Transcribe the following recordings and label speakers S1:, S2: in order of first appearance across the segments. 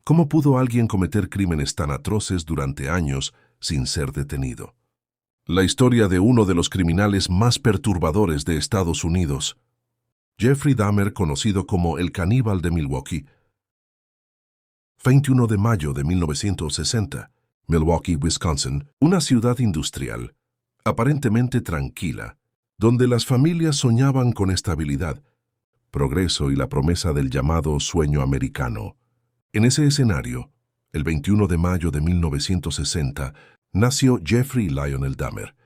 S1: ¿Cómo pudo alguien cometer crímenes tan atroces durante años sin ser detenido? La historia de uno de los criminales más perturbadores de Estados Unidos, Jeffrey Dahmer, conocido como el caníbal de Milwaukee. 21 de mayo de 1960, Milwaukee, Wisconsin, una ciudad industrial, aparentemente tranquila, donde las familias soñaban con estabilidad, progreso y la promesa del llamado sueño americano. En ese escenario, el 21 de mayo de 1960, nació Jeffrey Lionel Dahmer.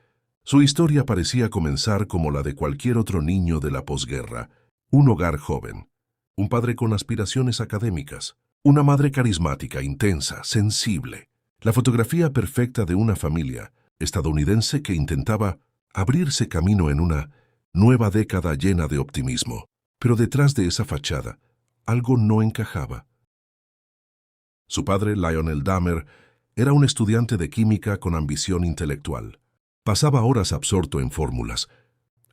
S1: Su historia parecía comenzar como la de cualquier otro niño de la posguerra: un hogar joven, un padre con aspiraciones académicas, una madre carismática, intensa, sensible. La fotografía perfecta de una familia estadounidense que intentaba abrirse camino en una nueva década llena de optimismo. Pero detrás de esa fachada, algo no encajaba. Su padre, Lionel Dahmer, era un estudiante de química con ambición intelectual. Pasaba horas absorto en fórmulas,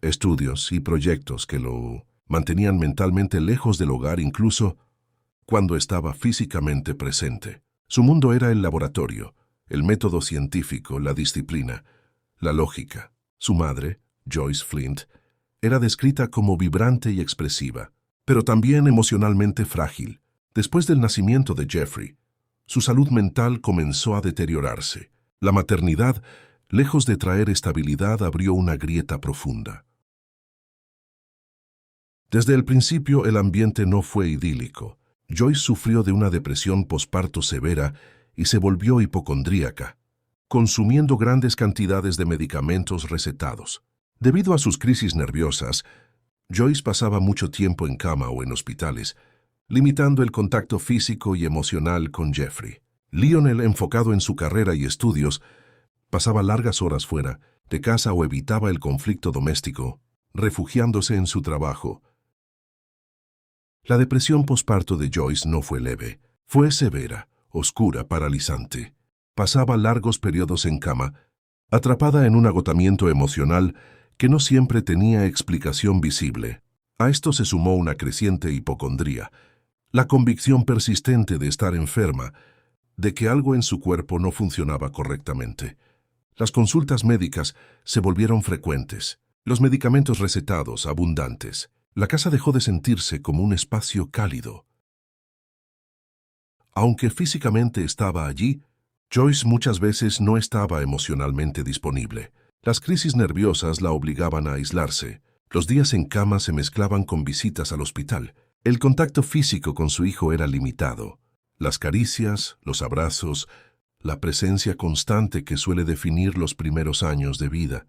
S1: estudios y proyectos que lo mantenían mentalmente lejos del hogar incluso cuando estaba físicamente presente. Su mundo era el laboratorio, el método científico, la disciplina, la lógica. Su madre, Joyce Flint, era descrita como vibrante y expresiva, pero también emocionalmente frágil. Después del nacimiento de Jeffrey, su salud mental comenzó a deteriorarse. La maternidad, lejos de traer estabilidad, abrió una grieta profunda. Desde el principio el ambiente no fue idílico. Joyce sufrió de una depresión posparto severa y se volvió hipocondríaca, consumiendo grandes cantidades de medicamentos recetados. Debido a sus crisis nerviosas, Joyce pasaba mucho tiempo en cama o en hospitales, limitando el contacto físico y emocional con Jeffrey. Lionel, enfocado en su carrera y estudios, pasaba largas horas fuera de casa o evitaba el conflicto doméstico, refugiándose en su trabajo. La depresión posparto de Joyce no fue leve, fue severa, oscura, paralizante. Pasaba largos periodos en cama, atrapada en un agotamiento emocional que no siempre tenía explicación visible. A esto se sumó una creciente hipocondría, la convicción persistente de estar enferma, de que algo en su cuerpo no funcionaba correctamente. Las consultas médicas se volvieron frecuentes, los medicamentos recetados abundantes. La casa dejó de sentirse como un espacio cálido. Aunque físicamente estaba allí, Joyce muchas veces no estaba emocionalmente disponible. Las crisis nerviosas la obligaban a aislarse. Los días en cama se mezclaban con visitas al hospital. El contacto físico con su hijo era limitado. Las caricias, los abrazos, la presencia constante que suele definir los primeros años de vida,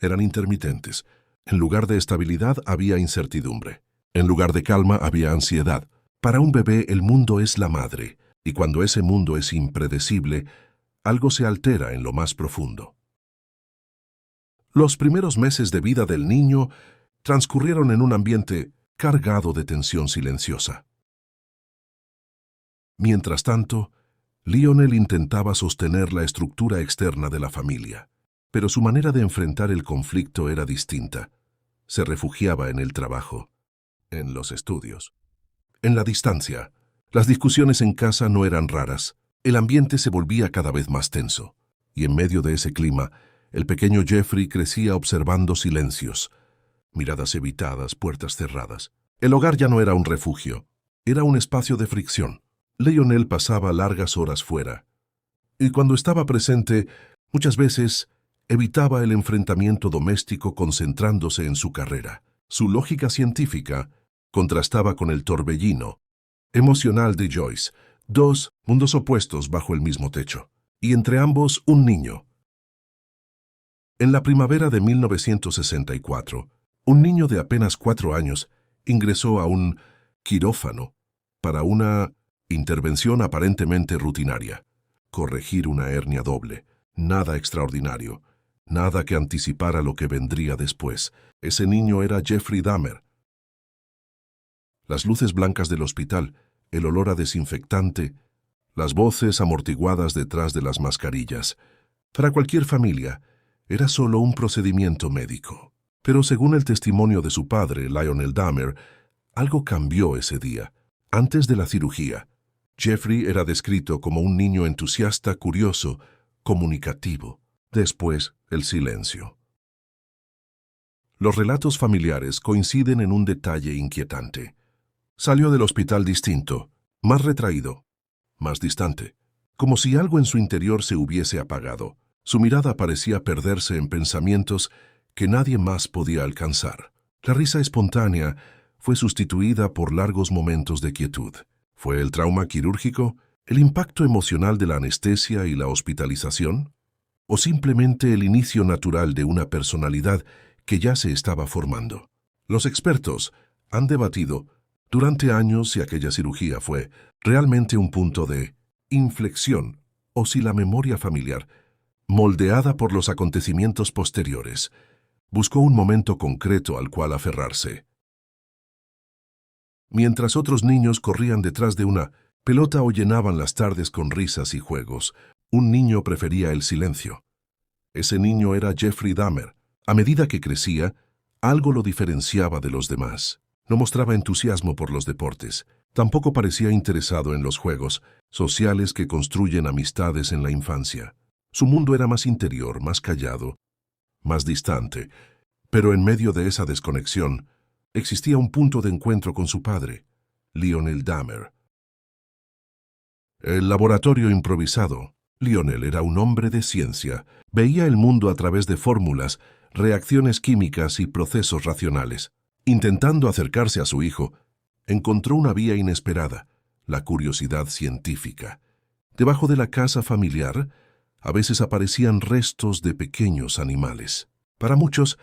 S1: eran intermitentes. En lugar de estabilidad había incertidumbre. En lugar de calma había ansiedad. Para un bebé el mundo es la madre, y cuando ese mundo es impredecible, algo se altera en lo más profundo. Los primeros meses de vida del niño transcurrieron en un ambiente cargado de tensión silenciosa. Mientras tanto, Lionel intentaba sostener la estructura externa de la familia, pero su manera de enfrentar el conflicto era distinta. Se refugiaba en el trabajo, en los estudios, en la distancia. Las discusiones en casa no eran raras. El ambiente se volvía cada vez más tenso, y en medio de ese clima, el pequeño Jeffrey crecía observando silencios, miradas evitadas, puertas cerradas. El hogar ya no era un refugio, era un espacio de fricción. Lionel pasaba largas horas fuera, y cuando estaba presente, muchas veces evitaba el enfrentamiento doméstico concentrándose en su carrera. Su lógica científica contrastaba con el torbellino emocional de Joyce, dos mundos opuestos bajo el mismo techo, y entre ambos un niño. En la primavera de 1964, un niño de apenas 4 años ingresó a un quirófano para una intervención aparentemente rutinaria. Corregir una hernia doble, nada extraordinario, nada que anticipara lo que vendría después. Ese niño era Jeffrey Dahmer. Las luces blancas del hospital, el olor a desinfectante, las voces amortiguadas detrás de las mascarillas. Para cualquier familia, era solo un procedimiento médico. Pero según el testimonio de su padre, Lionel Dahmer, algo cambió ese día. Antes de la cirugía, Jeffrey era descrito como un niño entusiasta, curioso, comunicativo. Después, el silencio. Los relatos familiares coinciden en un detalle inquietante. Salió del hospital distinto, más retraído, más distante, como si algo en su interior se hubiese apagado. Su mirada parecía perderse en pensamientos que nadie más podía alcanzar. La risa espontánea fue sustituida por largos momentos de quietud. ¿Fue el trauma quirúrgico, el impacto emocional de la anestesia y la hospitalización? ¿O simplemente el inicio natural de una personalidad que ya se estaba formando? Los expertos han debatido durante años si aquella cirugía fue realmente un punto de inflexión o si la memoria familiar, moldeada por los acontecimientos posteriores, buscó un momento concreto al cual aferrarse. Mientras otros niños corrían detrás de una pelota o llenaban las tardes con risas y juegos, un niño prefería el silencio. Ese niño era Jeffrey Dahmer. A medida que crecía, algo lo diferenciaba de los demás. No mostraba entusiasmo por los deportes. Tampoco parecía interesado en los juegos sociales que construyen amistades en la infancia. Su mundo era más interior, más callado, más distante. Pero en medio de esa desconexión, existía un punto de encuentro con su padre, Lionel Dahmer. El laboratorio improvisado. Lionel era un hombre de ciencia. Veía el mundo a través de fórmulas, reacciones químicas y procesos racionales. Intentando acercarse a su hijo, encontró una vía inesperada, la curiosidad científica. Debajo de la casa familiar, a veces aparecían restos de pequeños animales. Para muchos,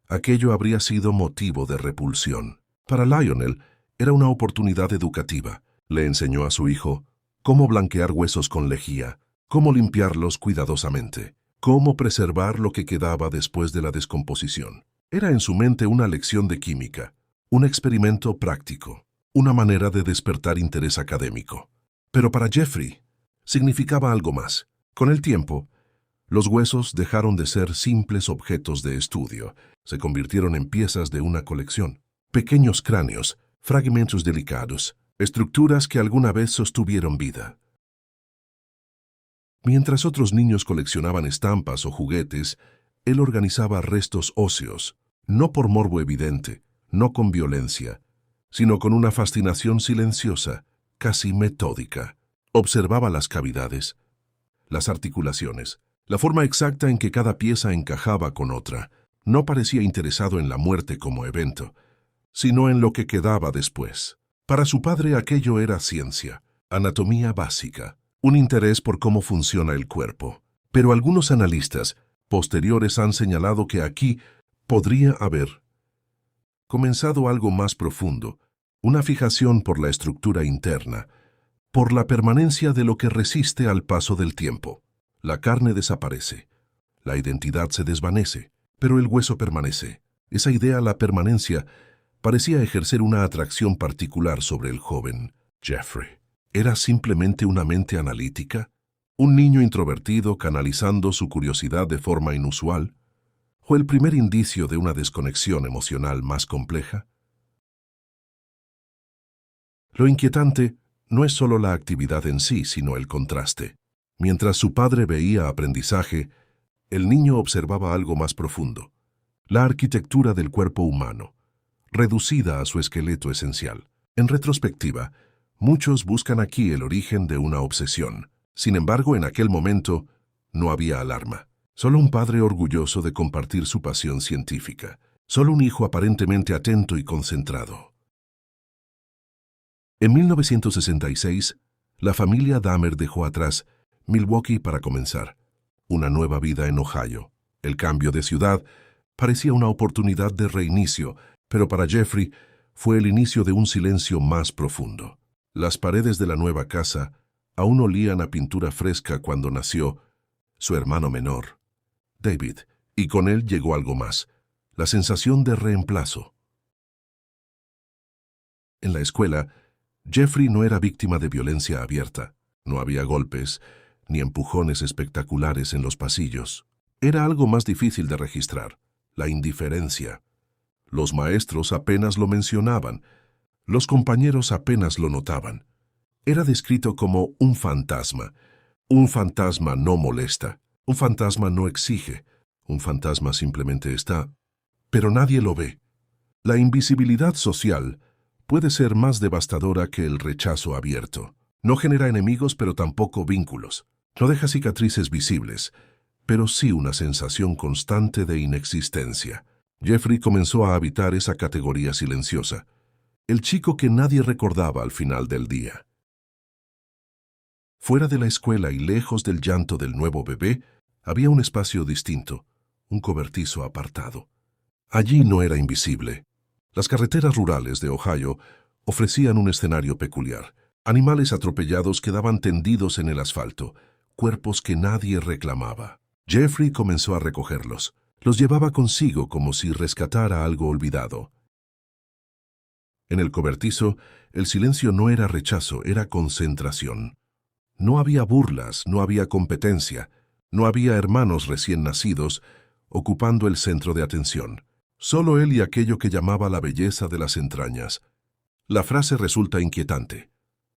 S1: aquello habría sido motivo de repulsión. Para Lionel, era una oportunidad educativa. Le enseñó a su hijo cómo blanquear huesos con lejía, cómo limpiarlos cuidadosamente, cómo preservar lo que quedaba después de la descomposición. Era en su mente una lección de química, un experimento práctico, una manera de despertar interés académico. Pero para Jeffrey, significaba algo más. Con el tiempo, los huesos dejaron de ser simples objetos de estudio, se convirtieron en piezas de una colección. Pequeños cráneos, fragmentos delicados, estructuras que alguna vez sostuvieron vida. Mientras otros niños coleccionaban estampas o juguetes, él organizaba restos óseos, no por morbo evidente, no con violencia, sino con una fascinación silenciosa, casi metódica. Observaba las cavidades, las articulaciones, la forma exacta en que cada pieza encajaba con otra. No parecía interesado en la muerte como evento, sino en lo que quedaba después. Para su padre aquello era ciencia, anatomía básica, un interés por cómo funciona el cuerpo. Pero algunos analistas posteriores han señalado que aquí podría haber comenzado algo más profundo, una fijación por la estructura interna, por la permanencia de lo que resiste al paso del tiempo. La carne desaparece, la identidad se desvanece, pero el hueso permanece. Esa idea, la permanencia, parecía ejercer una atracción particular sobre el joven Jeffrey. ¿Era simplemente una mente analítica? ¿Un niño introvertido canalizando su curiosidad de forma inusual? ¿O el primer indicio de una desconexión emocional más compleja? Lo inquietante no es solo la actividad en sí, sino el contraste. Mientras su padre veía aprendizaje, el niño observaba algo más profundo, la arquitectura del cuerpo humano, reducida a su esqueleto esencial. En retrospectiva, muchos buscan aquí el origen de una obsesión. Sin embargo, en aquel momento no había alarma. Solo un padre orgulloso de compartir su pasión científica. Solo un hijo aparentemente atento y concentrado. En 1966, la familia Dahmer dejó atrás Milwaukee para comenzar una nueva vida en Ohio. El cambio de ciudad parecía una oportunidad de reinicio, pero para Jeffrey fue el inicio de un silencio más profundo. Las paredes de la nueva casa aún olían a pintura fresca cuando nació su hermano menor, David, y con él llegó algo más, la sensación de reemplazo. En la escuela, Jeffrey no era víctima de violencia abierta. No había golpes ni empujones espectaculares en los pasillos. Era algo más difícil de registrar, la indiferencia. Los maestros apenas lo mencionaban, los compañeros apenas lo notaban. Era descrito como un fantasma. Un fantasma no molesta, un fantasma no exige, un fantasma simplemente está, pero nadie lo ve. La invisibilidad social puede ser más devastadora que el rechazo abierto. No genera enemigos, pero tampoco vínculos. No deja cicatrices visibles, pero sí una sensación constante de inexistencia. Jeffrey comenzó a habitar esa categoría silenciosa, el chico que nadie recordaba al final del día. Fuera de la escuela y lejos del llanto del nuevo bebé, había un espacio distinto, un cobertizo apartado. Allí no era invisible. Las carreteras rurales de Ohio ofrecían un escenario peculiar. Animales atropellados quedaban tendidos en el asfalto, cuerpos que nadie reclamaba. Jeffrey comenzó a recogerlos. Los llevaba consigo como si rescatara algo olvidado. En el cobertizo, el silencio no era rechazo, era concentración. No había burlas, no había competencia, no había hermanos recién nacidos ocupando el centro de atención. Solo él y aquello que llamaba la belleza de las entrañas. La frase resulta inquietante.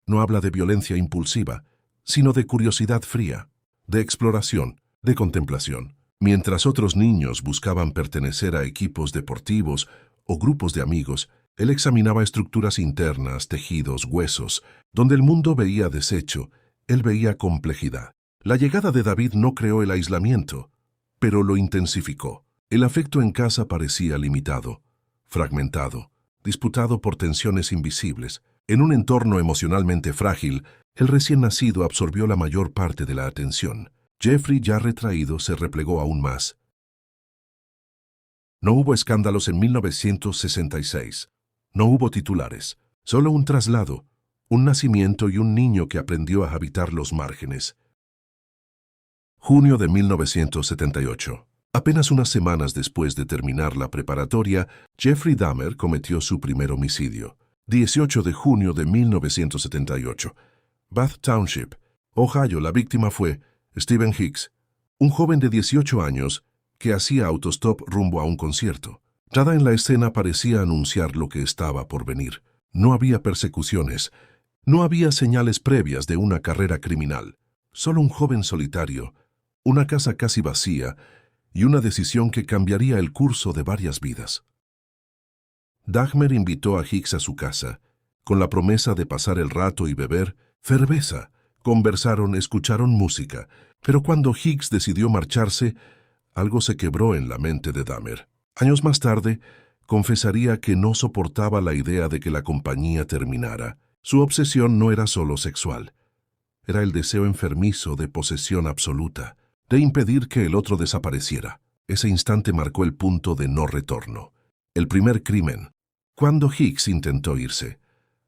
S1: No habla de violencia impulsiva, sino de curiosidad fría, de exploración, de contemplación. Mientras otros niños buscaban pertenecer a equipos deportivos o grupos de amigos, él examinaba estructuras internas, tejidos, huesos. Donde el mundo veía desecho, él veía complejidad. La llegada de David no creó el aislamiento, pero lo intensificó. El afecto en casa parecía limitado, fragmentado, disputado por tensiones invisibles. En un entorno emocionalmente frágil, el recién nacido absorbió la mayor parte de la atención. Jeffrey, ya retraído, se replegó aún más. No hubo escándalos en 1966. No hubo titulares, solo un traslado, un nacimiento y un niño que aprendió a habitar los márgenes. Junio de 1978. Apenas unas semanas después de terminar la preparatoria, Jeffrey Dahmer cometió su primer homicidio. 18 de junio de 1978. Bath Township, Ohio. La víctima fue Stephen Hicks, un joven de 18 años que hacía autostop rumbo a un concierto. Nada en la escena parecía anunciar lo que estaba por venir. No había persecuciones, no había señales previas de una carrera criminal. Solo un joven solitario, una casa casi vacía y una decisión que cambiaría el curso de varias vidas. Dahmer invitó a Hicks a su casa, con la promesa de pasar el rato y beber cerveza. Conversaron, escucharon música, pero cuando Hicks decidió marcharse, algo se quebró en la mente de Dahmer. Años más tarde, confesaría que no soportaba la idea de que la compañía terminara. Su obsesión no era solo sexual. Era el deseo enfermizo de posesión absoluta, de impedir que el otro desapareciera. Ese instante marcó el punto de no retorno. El primer crimen. Cuando Hicks intentó irse,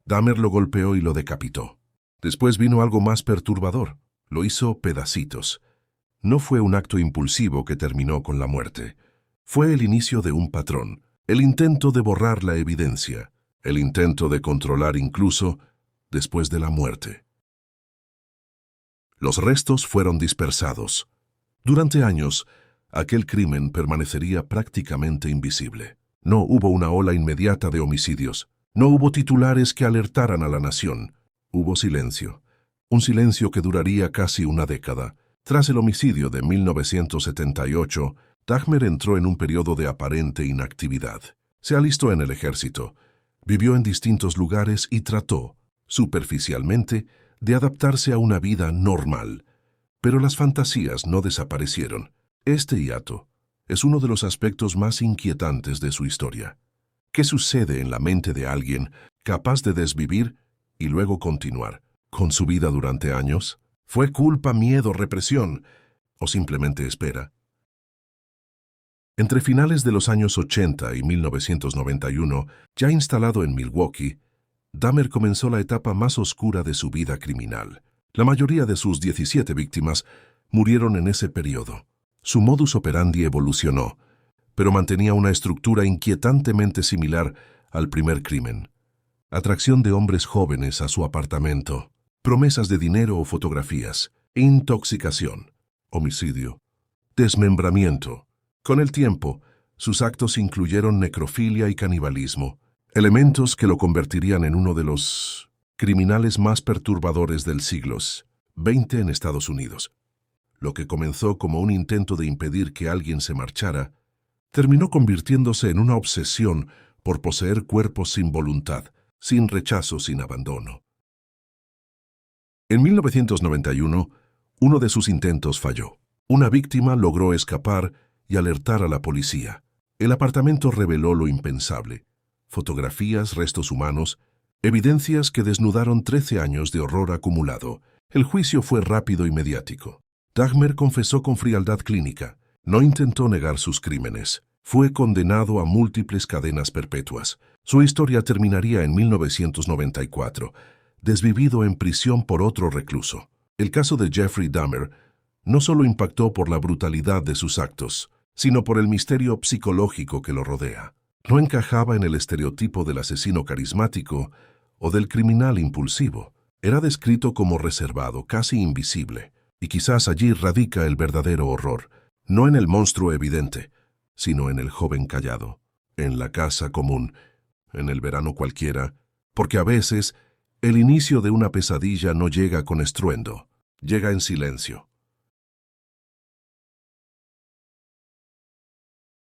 S1: Dahmer lo golpeó y lo decapitó. Después vino algo más perturbador. Lo hizo pedacitos. No fue un acto impulsivo que terminó con la muerte. Fue el inicio de un patrón, el intento de borrar la evidencia, el intento de controlar incluso después de la muerte. Los restos fueron dispersados. Durante años, aquel crimen permanecería prácticamente invisible. No hubo una ola inmediata de homicidios. No hubo titulares que alertaran a la nación. Hubo silencio. Un silencio que duraría casi una década. Tras el homicidio de 1978, Dahmer entró en un periodo de aparente inactividad. Se alistó en el ejército, vivió en distintos lugares y trató, superficialmente, de adaptarse a una vida normal. Pero las fantasías no desaparecieron. Este hiato es uno de los aspectos más inquietantes de su historia. ¿Qué sucede en la mente de alguien capaz de desvivir y luego continuar con su vida durante años? ¿Fue culpa, miedo, represión o simplemente espera? Entre finales de los años 80 y 1991, ya instalado en Milwaukee, Dahmer comenzó la etapa más oscura de su vida criminal. La mayoría de sus 17 víctimas murieron en ese periodo. Su modus operandi evolucionó, pero mantenía una estructura inquietantemente similar al primer crimen. Atracción de hombres jóvenes a su apartamento, promesas de dinero o fotografías, intoxicación, homicidio, desmembramiento. Con el tiempo, sus actos incluyeron necrofilia y canibalismo, elementos que lo convertirían en uno de los criminales más perturbadores del siglo XX en Estados Unidos. Lo que comenzó como un intento de impedir que alguien se marchara, terminó convirtiéndose en una obsesión por poseer cuerpos sin voluntad, sin rechazo, sin abandono. En 1991, uno de sus intentos falló. Una víctima logró escapar y alertar a la policía. El apartamento reveló lo impensable: fotografías, restos humanos, evidencias que desnudaron 13 años de horror acumulado. El juicio fue rápido y mediático. Dahmer confesó con frialdad clínica. No intentó negar sus crímenes. Fue condenado a múltiples cadenas perpetuas. Su historia terminaría en 1994, desvivido en prisión por otro recluso. El caso de Jeffrey Dahmer no solo impactó por la brutalidad de sus actos, sino por el misterio psicológico que lo rodea. No encajaba en el estereotipo del asesino carismático o del criminal impulsivo. Era descrito como reservado, casi invisible, y quizás allí radica el verdadero horror, no en el monstruo evidente, sino en el joven callado, en la casa común, en el verano cualquiera, porque a veces el inicio de una pesadilla no llega con estruendo, llega en silencio.